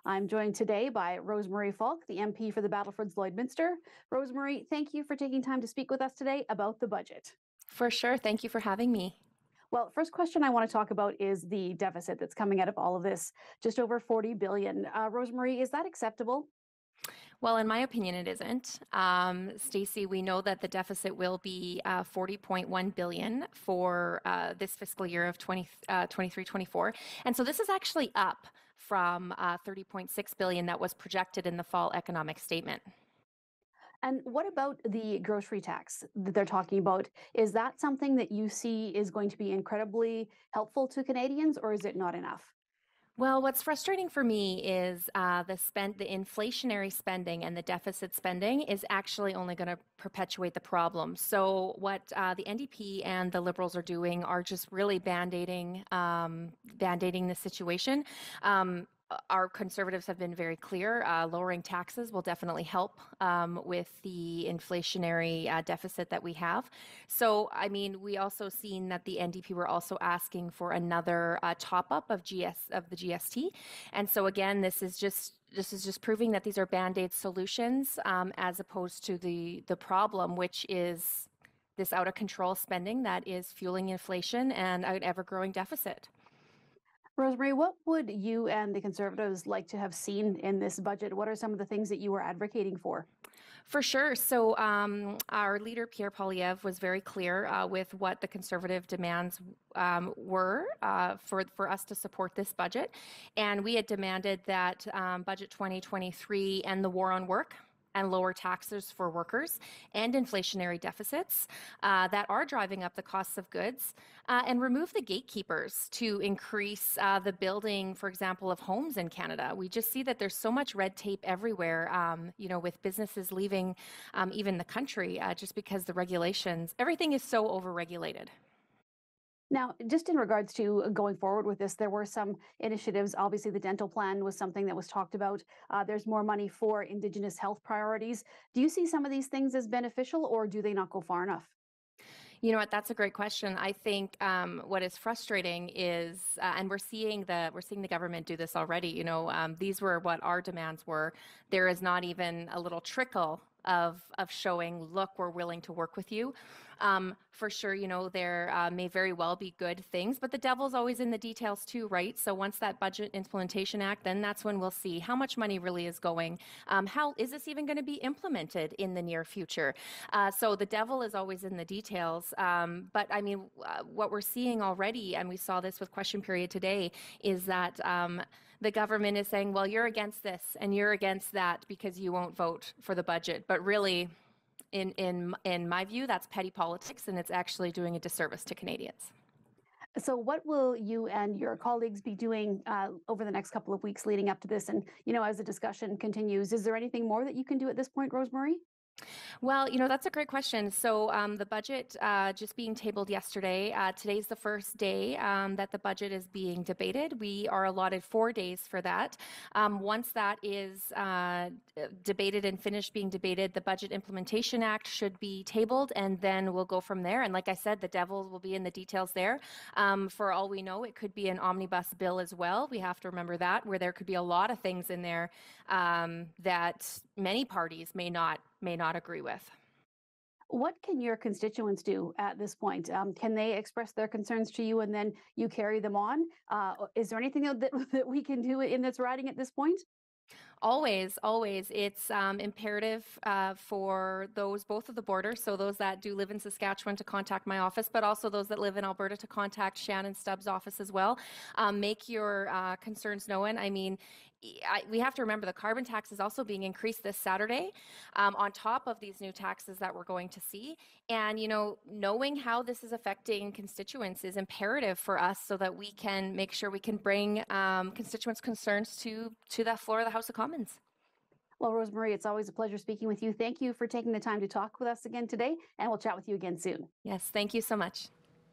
I'm joined today by Rosemarie Falk, the MP for the Battleford's Lloydminster. Rosemarie, thank you for taking time to speak with us today about the budget. For sure. Thank you for having me. Well, first question I want to talk about is the deficit that's coming out of all of this, just over 40 billion. Rosemarie, is that acceptable? Well, in my opinion, it isn't. Stacey, we know that the deficit will be 40.1 billion for this fiscal year of 23-24. And so this is actually up from 30.6 billion that was projected in the fall economic statement. And what about the grocery tax that they're talking about? Is that something that you see is going to be incredibly helpful to Canadians, or is it not enough? Well, what's frustrating for me is the inflationary spending and the deficit spending is actually only going to perpetuate the problem. So what the NDP and the Liberals are doing are just really band-aiding the situation. Our Conservatives have been very clear. Lowering taxes will definitely help with the inflationary deficit that we have. So, I mean, we also seen that the NDP were also asking for another top up of the GST, and so again, this is just proving that these are band-aid solutions as opposed to the problem, which is this out of control spending that is fueling inflation and an ever-growing deficit. Rosemary, what would you and the Conservatives like to have seen in this budget? What are some of the things that you were advocating for? For sure. So our leader, Pierre Poilievre, was very clear with what the Conservative demands were for us to support this budget. And we had demanded that Budget 2023 end the war on work and lower taxes for workers and inflationary deficits that are driving up the costs of goods and remove the gatekeepers to increase the building, for example, of homes in Canada. We just see that there's so much red tape everywhere, with businesses leaving even the country just because the regulations, everything is so overregulated. Now, just in regards to going forward with this, there were some initiatives. Obviously, the dental plan was something that was talked about. There's more money for Indigenous health priorities. Do you see some of these things as beneficial, or do they not go far enough? You know what? That's a great question. I think what is frustrating is, and we're seeing the government do this already. These were what our demands were. There is not even a little trickle of showing, look, we're willing to work with you. For sure, there may very well be good things, but the devil's always in the details too, right? So once that Budget Implementation Act, then that's when we'll see how much money really is going. How is this even going to be implemented in the near future? So the devil is always in the details. But I mean, what we're seeing already, and we saw this with question period today, is that the government is saying, well, you're against this and you're against that because you won't vote for the budget. But really, in my view, that's petty politics, and it's actually doing a disservice to Canadians. So, what will you and your colleagues be doing over the next couple of weeks leading up to this? And, as the discussion continues, is there anything more that you can do at this point, Rosemary? Well, that's a great question. So the budget just being tabled yesterday. Today's the first day that the budget is being debated. We are allotted 4 days for that. Once that is debated and finished being debated, the Budget Implementation Act should be tabled, and then we'll go from there. And like I said, the devil will be in the details there. For all we know, it could be an omnibus bill as well. We have to remember that, where there could be a lot of things in there that many parties may not agree with. What can your constituents do at this point? Can they express their concerns to you and then you carry them on? Is there anything that we can do in this writing at this point? Always, always. It's imperative for those both of the borders, so those that do live in Saskatchewan to contact my office, but also those that live in Alberta to contact Shannon Stubbs' office as well. Make your concerns known. I mean, we have to remember the carbon tax is also being increased this Saturday on top of these new taxes that we're going to see. And, knowing how this is affecting constituents is imperative for us so that we can make sure we can bring constituents' concerns to the floor of the House of Commons. Well, Rosemarie, it's always a pleasure speaking with you. Thank you for taking the time to talk with us again today, and we'll chat with you again soon. Yes, thank you so much.